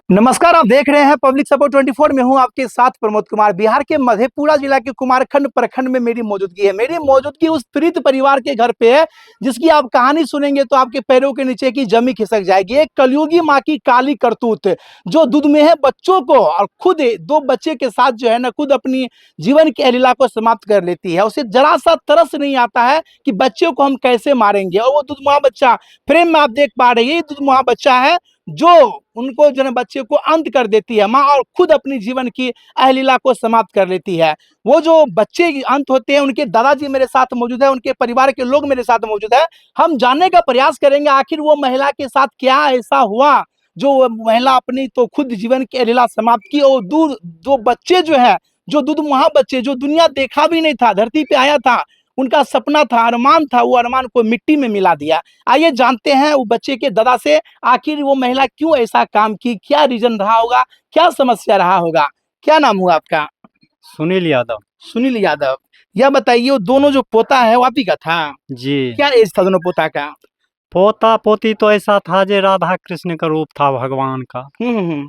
नमस्कार, आप देख रहे हैं पब्लिक सपोर्ट 24 में हूं आपके साथ प्रमोद कुमार। बिहार के मधेपुरा जिला के कुमारखंड प्रखंड में मेरी मौजूदगी है। मेरी मौजूदगी उस पीड़ित परिवार के घर पे है जिसकी आप कहानी सुनेंगे तो आपके पैरों के नीचे की जमी खिसक जाएगी। एक कलयुगी माँ की काली करतूत जो दूध में है बच्चों को और खुद दो बच्चे के साथ जो है ना खुद अपनी जीवन की अलीला को समाप्त कर लेती है। उसे जरा सा तरस नहीं आता है कि बच्चों को हम कैसे मारेंगे। और वो दूधमुहा बच्चा फ्रेम में आप देख पा रहे हैं, ये दूधमुहा बच्चा है जो उनको जो है बच्चे को अंत कर देती है माँ और खुद अपनी जीवन की अहलीला को समाप्त कर लेती है। वो जो बच्चे अंत होते हैं उनके दादाजी मेरे साथ मौजूद है, उनके परिवार के लोग मेरे साथ मौजूद है। हम जानने का प्रयास करेंगे आखिर वो महिला के साथ क्या ऐसा हुआ जो वो महिला अपनी तो खुद जीवन की अहलीला समाप्त की और दूर दो बच्चे जो है जो दूधमुहा बच्चे जो दुनिया देखा भी नहीं था, धरती पे आया था, उनका सपना था, अरमान था, वो अरमान को मिट्टी में मिला दिया। आइए जानते हैं वो बच्चे के दादा से आखिर वो महिला क्यों ऐसा काम की, क्या रीजन रहा होगा, क्या समस्या रहा होगा। क्या नाम हुआ आपका? सुनील यादव। सुनील यादव। यह बताइए वो दोनों जो पोता है वो आप ही का था? जी। क्या एज था दोनों पोता का? पोता पोती तो ऐसा था जो राधा कृष्ण का रूप था भगवान का। हम्म।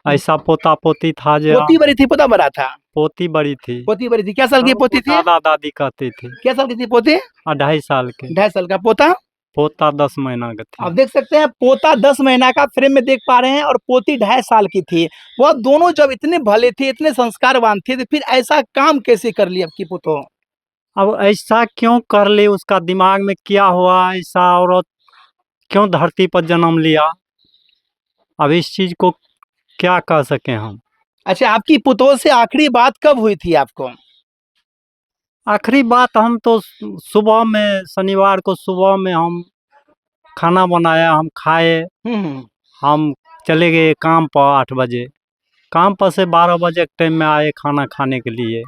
ऐसा पोता पोती था जो पोती बड़ी थी पोता बड़ा था? पोती बड़ी थी। पोती बड़ी थी। क्या साल की पोती थी? दादा दादी कहते थे। क्या साल की थी पोती? 2.5 साल के। 2.5 साल का पोता? पोता 10 महीना का आप थी। देख सकते हैं पोता 10 महीना का फ्रेम में देख पा रहे हैं और पोती 2.5 साल की थी। वह दोनों जब इतने भले थे, इतने संस्कारवान थे, तो फिर ऐसा काम कैसे कर लिया आपकी पुतो? अब ऐसा क्यों कर ली, उसका दिमाग में क्या हुआ, ऐसा औरत क्यों धरती पर जन्म लिया। अब इस चीज को क्या कह सके हम। अच्छा, आपकी पुतो से आखिरी बात कब हुई थी आपको? आखिरी बात हम तो सुबह में, शनिवार को सुबह में हम खाना बनाया, हम खाए, हम्म। हम चले गए काम पर 8 बजे। काम पर से 12 बजे के टाइम में आए खाना खाने के लिए,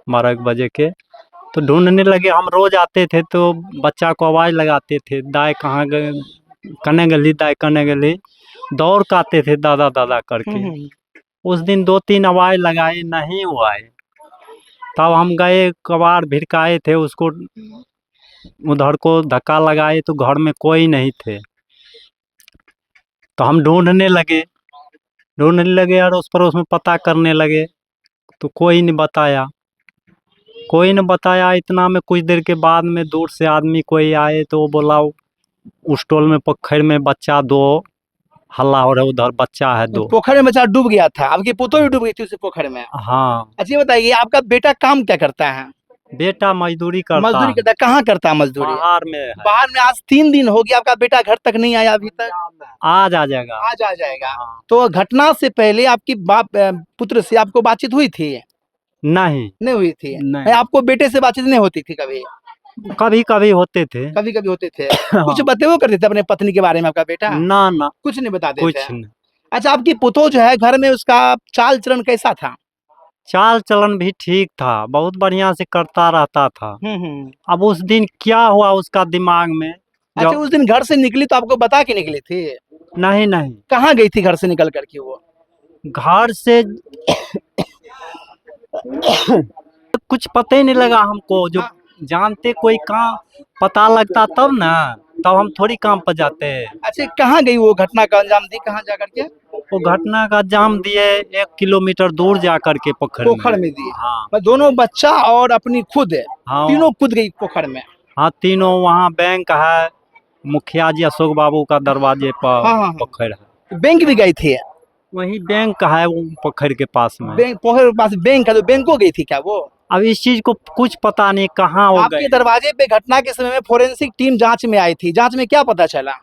12 1 बजे के। तो ढूंढने लगे, हम रोज आते थे तो बच्चा को आवाज़ लगाते थे, दाई कहाँ गए, कने गली दाई कने गली, दौड़ के आते थे दादा दादा करके। हम्म। उस दिन 2 3 आवाज़ लगाए, नहीं वो आए। तब हम गए, कबाड़ भिड़काए थे उसको, उधर को धक्का लगाए तो घर में कोई नहीं थे। तो हम ढूंढने लगे और उस पड़ोस में पता करने लगे तो कोई नहीं बताया। इतना में कुछ देर के बाद में दूर से आदमी कोई आए तो वो बोला उस टोल में पोखर में बच्चा दो, हल्ला हो रहा है, उधर बच्चा है दो। पोखर में बच्चा डूब गया था, आपकी पुतो भी डूब गई थी उस पोखर में? हाँ। अच्छा, ये बताइए आपका बेटा काम क्या करता है? बेटा मजदूरी करता मजदूरी है। करता है। कहाँ करता है मजदूरी? बाहर में है। बाहर में। आज 3 दिन हो गया आपका बेटा घर तक नहीं आया अभी तक? आज आ जाएगा। आज आ जाएगा। हाँ। तो घटना से पहले आपकी पुत्र से आपको बातचीत हुई थी? नहीं। नहीं हुई थी? नहीं। आपको बेटे से बातचीत नहीं होती थी कभी? कभी कभी होते थे। कभी कभी होते थे। कुछ हाँ। बतेबो करते थे अपने पत्नी के बारे में आपका बेटा? ना ना, कुछ नहीं बताते थे? कुछ नहीं। अच्छा, आपकी पुतो जो है घर में उसका चाल चलन कैसा था? चाल चलन भी ठीक था, बहुत बढ़िया से करता रहता था। हम्म। अब उस दिन क्या हुआ उसका दिमाग में, अच्छा, जब उस दिन घर से निकली तो आपको बता के निकली थी? नहीं नहीं, कहाँ गई थी घर से निकल करके वो? घर से कुछ पता ही नहीं लगा हमको। जो जानते कोई काम पता लगता तब ना, तब हम थोड़ी काम पर जाते। अच्छा, कहाँ गई वो, घटना का अंजाम दी कहाँ जा करके? वो घटना का अंजाम दिए 1 किलोमीटर दूर जा करके पोखर पोखर में। में दी? हाँ। दोनों बच्चा और अपनी खुद हाँ। तीनों कूद गई पोखर में? हाँ, तीनों। वहाँ बैंक है, मुखिया जी अशोक बाबू का दरवाजे पर हाँ हाँ हाँ। पोखर है। बैंक भी गई थी? वही बैंक है वो पोखर के पास में। बैंक पोखर के पास बैंक है तो बैंको गई थी क्या वो? अब इस चीज को कुछ पता नहीं कहाँ हो आपके गए। दरवाजे पे घटना के समय में फोरेंसिक टीम जांच में आई थी, जांच में क्या पता चला?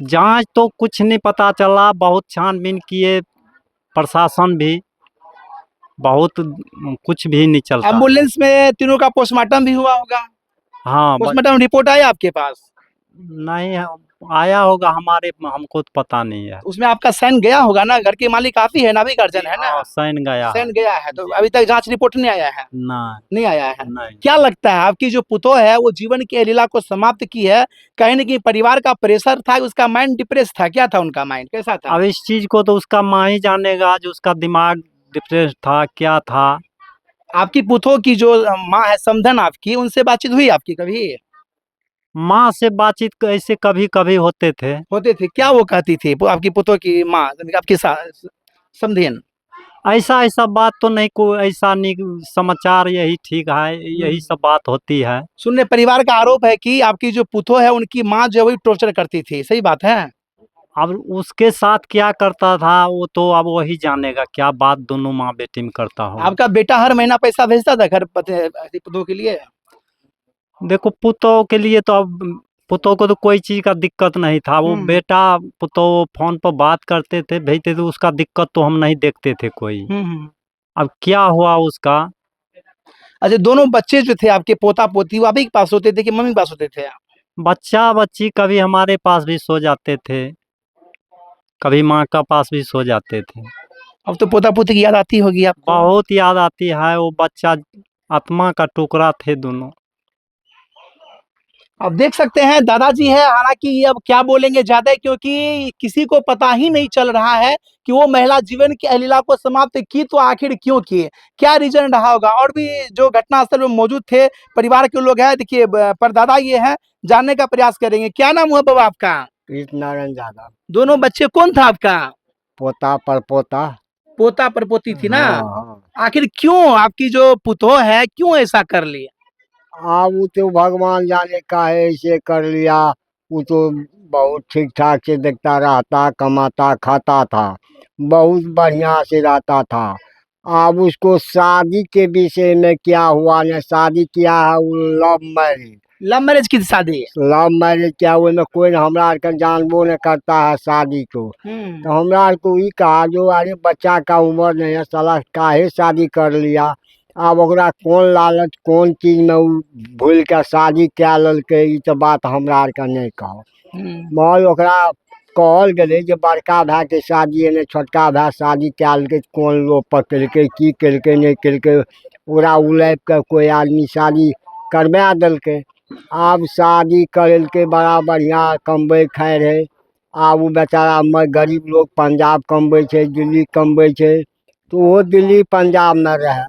जांच तो कुछ नहीं पता चला, बहुत छानबीन किए, प्रशासन भी, बहुत कुछ भी नहीं चलता। एम्बुलेंस में तीनों का पोस्टमार्टम भी हुआ होगा? हाँ। पोस्टमार्टम रिपोर्ट आया आपके पास? नहीं आया होगा, हमको तो पता नहीं है। उसमें आपका साइन गया होगा ना? घर के मालिक आप ही है ना, भी गार्जियन है ना? हाँ, साइन गया है। साइन गया है तो अभी तक जांच रिपोर्ट नहीं आया है? नहीं। नहीं आया है। नहीं। क्या लगता है आपकी जो पुतो है वो जीवन की अलीला को समाप्त की है, कहीं ना कहीं परिवार का प्रेशर था, उसका माइंड डिप्रेस था, क्या था उनका माइंड, कैसा था? अब इस चीज को तो उसका माँ ही जानेगा, जो उसका दिमाग डिप्रेस था क्या था। आपकी पुतो की जो माँ है समधन आपकी, उनसे बातचीत हुई आपकी कभी? माँ से बातचीत ऐसे कभी कभी होते थे। होते थे, क्या वो कहती थी आपकी पुतों की माँ, आपकी समधिन? ऐसा ऐसा बात तो नहीं, कोई ऐसा नहीं, समाचार यही ठीक है, यही सब बात होती है। सुनने परिवार का आरोप है कि आपकी जो पुतो है उनकी माँ जो है वही टॉर्चर करती थी, सही बात है? अब उसके साथ क्या करता था वो तो अब वही जानेगा, क्या बात दोनों माँ बेटी में करता हो। आपका बेटा हर महीना पैसा भेजता था घर पुतों के लिए? देखो पुतों के लिए तो अब पुतों को तो कोई चीज का दिक्कत नहीं था, वो बेटा पुतों फोन पर बात करते थे, भेजते थे, उसका दिक्कत तो हम नहीं देखते थे कोई। अब क्या हुआ उसका। अच्छा, दोनों बच्चे जो थे आपके, पोता पोती, वो आप ही के पास होते थे कि मम्मी के पास होते थे? बच्चा बच्ची कभी हमारे पास भी सो जाते थे, कभी माँ का पास भी सो जाते थे। अब तो पोता पोती की याद आती होगी आपको? बहुत याद आती है, वो बच्चा आत्मा का टुकड़ा थे दोनों। अब देख सकते हैं दादाजी है, हालांकि ये अब क्या बोलेंगे ज्यादा, क्योंकि किसी को पता ही नहीं चल रहा है कि वो महिला जीवन की अलीला को समाप्त की तो आखिर क्यों किए, क्या रीजन रहा होगा। और भी जो घटनास्थल में मौजूद थे परिवार के लोग हैं, देखिए परदादा ये हैं, जानने का प्रयास करेंगे। क्या नाम हुआ बाबा आपका? कृष्ण नारायण यादव। दोनों बच्चे कौन था आपका? पोता पर पोता। पोता पर पोती थी ना? हाँ हाँ। आखिर क्यों आपकी जो पुतो है क्यों ऐसा कर ली? वो तो भगवान जाने का है, ऐसे कर लिया। वो तो बहुत ठीक ठाक से देखता रहता, कमाता खाता था, बहुत बढ़िया से रहता था। अब उसको शादी के विषय में क्या हुआ ने, शादी किया है वो लव मैरिज। लव मैरिज की शादी? लव मैरिज क्या, वो में कोई हमरा आर के जानबो न करता है शादी को। तो हमरा आर को ई कहा जो अरे बच्चा का उम्र नहीं है, साला काहे शादी कर लिया। अब ओकरा कौन लालच कौन चीज में उ भूल के शादी क्या ललके, ई तो बात हमरा आर के नहीं कहो। मगर ओकरा कहल गेलै जे बड़का भाई के शादी ने छोटका भाई शादी क्या ललके, कौन लोग पकड़के की केलकै नहीं केलकै, ओकरा उलैप के कोई आदमी शादी करवा देलकै। आब शादी करेलकै, बड़ा बढ़िया कमबै खाइ रहे। आब वो बेचारा गरीब लोग पंजाब कमबै छै, दिल्ली कमबै छै, तो वो दिल्ली पंजाब में रहे।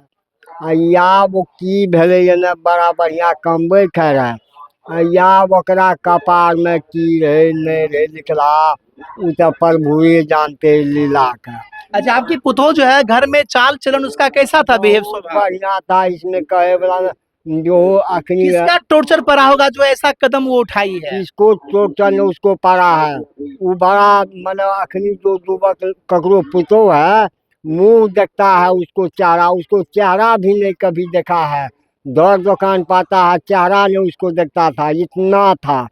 या वो की भेलै ने, बड़ा बढ़िया कमबै खाइ रहे। या ओकरा कपार में की रहे नहीं रहे लिखला, उ तो प्रभुए जानते लीला का। अच्छा, आपकी पुतोह जो है घर में चाल चलन उसका कैसा था, बिहेव बहुत स्वभाव? बढ़िया था, इसमें कहे वाला जो अखनी किसका टॉर्चर पड़ा होगा जो ऐसा कदम वो उठाई है? इसको टोटल उसको पड़ा है। वो बड़ा मतलब अखनी जो युवक ककरो पुतो है, मुंह देखता है उसको चेहरा, उसको चेहरा भी नहीं कभी देखा है। दर दुकान पाता है, चेहरा नहीं उसको देखता था, इतना था।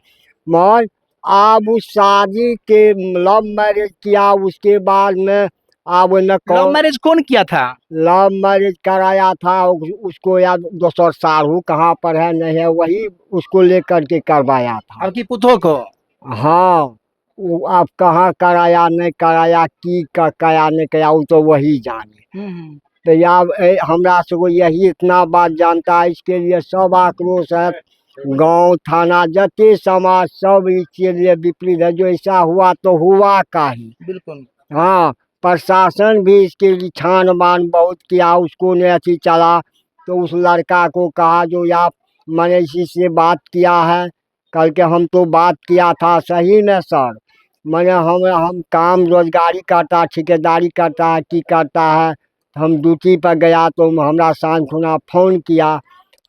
मगर अब उस शादी के लव मैरिज किया, उसके बाद में अब न लव मैरिज कौन किया था? लव मैरिज कराया था उसको, या दोसर साहू कहाँ पर है नहीं है, वही उसको लेकर के करवाया था। आपकी पुतोह को? हाँ, वो आप कहाँ कराया नहीं कराया, की कराया नहीं कराया, वो तो वही जाने। तो या हमरा से यही इतना बात जानता है, इसके लिए सब आक्रोश है। गांव थाना जते समाज सब इसके लिए विपरीत है, जो ऐसा हुआ तो हुआ का ही। बिल्कुल। हाँ, प्रशासन भी इसके लिए छानबान बहुत किया, उसको ने अच्छी चला। तो उस लड़का को कहा जो आप मैंने इसी से बात किया है, कल के हम तो बात किया था सही न सर, मैंने हम काम रोजगारी करता, ठेकेदारी करता है की करता है। हम ड्यूटी पर गया तो हमरा सांझ खुना फोन किया,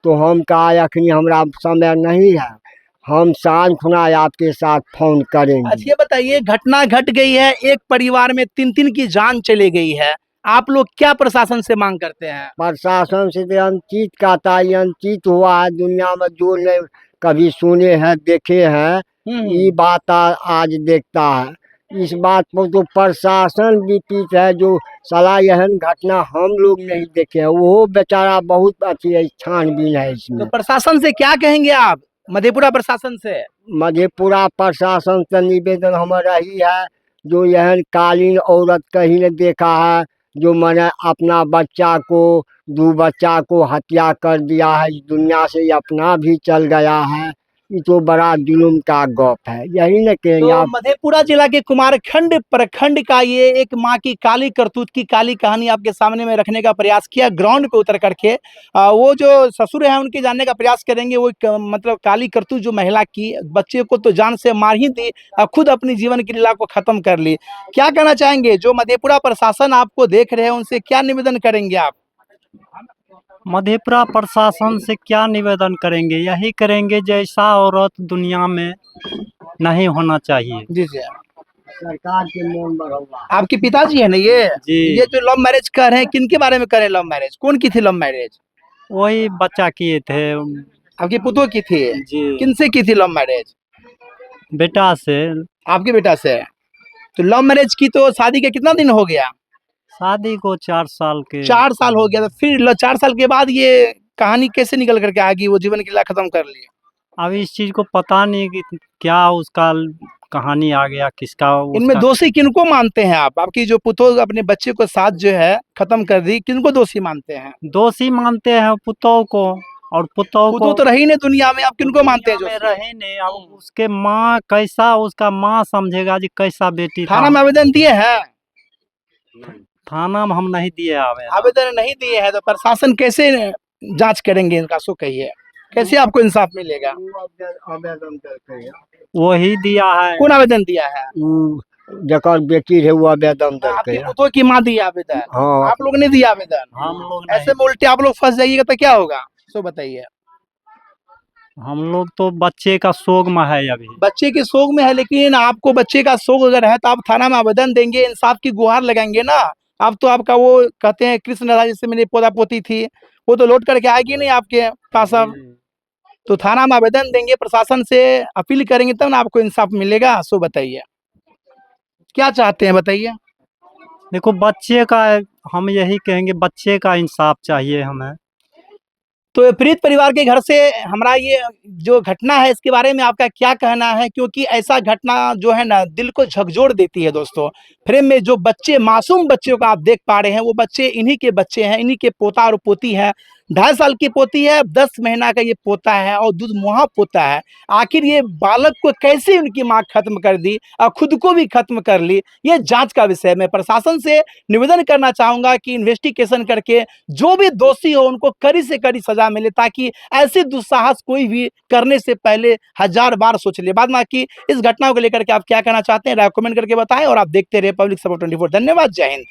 तो हम कहा अखनी हमरा समय नहीं है, हम सांझ खुना आपके साथ फोन करेंगे। अच्छा, ये बताइए, घटना घट गई है, एक परिवार में 3-3 की जान चली गई है, आप लोग क्या प्रशासन से मांग करते हैं? प्रशासन से तो अनुचित कहता है, अनुचित हुआ है दुनिया में, जो नहीं कभी सुने हैं देखे हैं, ये बात आज देखता है। इस बात पर तो प्रशासन विपरीत है, जो साला यहन घटना हम लोग नहीं देखे हैं, वो बेचारा बहुत अच्छी है, छानबीन है तो इसमें। प्रशासन से क्या कहेंगे आप, मधेपुरा प्रशासन से? मधेपुरा प्रशासन से निवेदन हमारा ही है, जो यह कालीन औरत कहीं ने देखा है, जो मैंने अपना बच्चा को, 2 बच्चा को हत्या कर दिया है, इस दुनिया से अपना भी चल गया है। ये तो बड़ा जुल्म का गप है, यही न कहेंगे तो आप। मधेपुरा जिला के कुमारखंड प्रखंड का ये एक माँ की काली करतूत की काली कहानी आपके सामने में रखने का प्रयास किया ग्राउंड पे उतर करके। वो जो ससुर है उनके जानने का प्रयास करेंगे। वो मतलब काली करतूत जो महिला की, बच्चे को तो जान से मार ही दी, खुद अपनी जीवन की लीला को खत्म कर ली। क्या कहना चाहेंगे जो मधेपुरा प्रशासन आपको देख रहे हैं, उनसे क्या निवेदन करेंगे आप? मधेपुरा प्रशासन से क्या निवेदन करेंगे, यही करेंगे जैसा औरत दुनिया में नहीं होना चाहिए। जी जी। सरकार के मन बढ़ौला। आपके पिताजी है ना ये? जी। ये जो लव मैरिज कर रहे हैं, किनके बारे में करें लव मैरिज? कौन की थी लव मैरिज? वही बच्चा किए थे। आपकी पुतों की थी? जी। किनसे की थी लव मैरिज? बेटा से। आपके बेटा से? तो लव मैरिज की तो शादी के कितना दिन हो गया? शादी को 4 साल के। 4 साल हो गया। तो फिर 4 साल के बाद ये कहानी कैसे निकल करके आ गई, वो जीवन की लीला खत्म कर ली? अब इस चीज को पता नहीं कि क्या उसका कहानी आ गया, किसका इनमें उसका। दोषी किनको मानते हैं आप? आपकी जो पुतों अपने बच्चे को साथ जो है खत्म कर दी, किनको दोषी मानते हैं? दोषी मानते हैं पुतों को, और पुतों पुतों को तो रही नहीं दुनिया में, आप किनको मानते हैं दुनिया में दोषी? रहे नहीं। अब उसके माँ कैसा, उसका माँ समझेगा जी कैसा बेटी था। थाना में आवेदन दिए हैं? थाना में हम नहीं दिए आवेदन। आवेदन नहीं दिए हैं तो प्रशासन कैसे जांच करेंगे इनका? सो कहिए, कैसे आपको इंसाफ मिलेगा? आवेदन करते हैं। वही दिया है। कौन आवेदन दिया है? जकर बेटी है वो आवेदन आपकी करते। पुतों की माँ दी आवेदन, हाँ। आप लोग ने दिया आवेदन? हम लोग ऐसे नहीं। में उल्टे आप लोग फंस जाइएगा तो क्या होगा? सो बताइए। हम लोग तो बच्चे का शोक में है अभी। बच्चे के शोक में है, लेकिन आपको बच्चे का शोक अगर है तो आप थाना में आवेदन देंगे, इंसाफ की गुहार लगाएंगे ना। आप तो आपका वो कहते हैं कृष्ण राधा जिससे मेरी पोता पोती थी, वो तो लौट करके आएगी नहीं आपके पास अब। तो थाना में आवेदन देंगे, प्रशासन से अपील करेंगे, तब ना आपको इंसाफ मिलेगा। सो बताइए क्या चाहते हैं, बताइए। देखो बच्चे का, हम यही कहेंगे बच्चे का इंसाफ चाहिए हमें। तो पीड़ित परिवार के घर से हमारा ये जो घटना है इसके बारे में आपका क्या कहना है? क्योंकि ऐसा घटना जो है ना दिल को झकझोर देती है दोस्तों। फ्रेम में जो बच्चे, मासूम बच्चों को आप देख पा रहे हैं, वो बच्चे इन्हीं के बच्चे हैं, इन्हीं के पोता और पोती है। 2.5 साल की पोती है, 10 महीना का ये पोता है और दूध मुहा पोता है। आखिर ये बालक को कैसे उनकी माँ खत्म कर दी और खुद को भी खत्म कर ली, ये जांच का विषय। मैं प्रशासन से निवेदन करना चाहूंगा कि इन्वेस्टिगेशन करके जो भी दोषी हो उनको कड़ी से कड़ी सजा मिले, ताकि ऐसे दुस्साहस कोई भी करने से पहले 1000 बार सोच ले। बाद बाकी इस घटना को लेकर के आप क्या कहना चाहते हैं, राय कमेंट करके बताएं। और आप देखते रहे पब्लिक सपोर्ट 24। धन्यवाद, जय हिंद।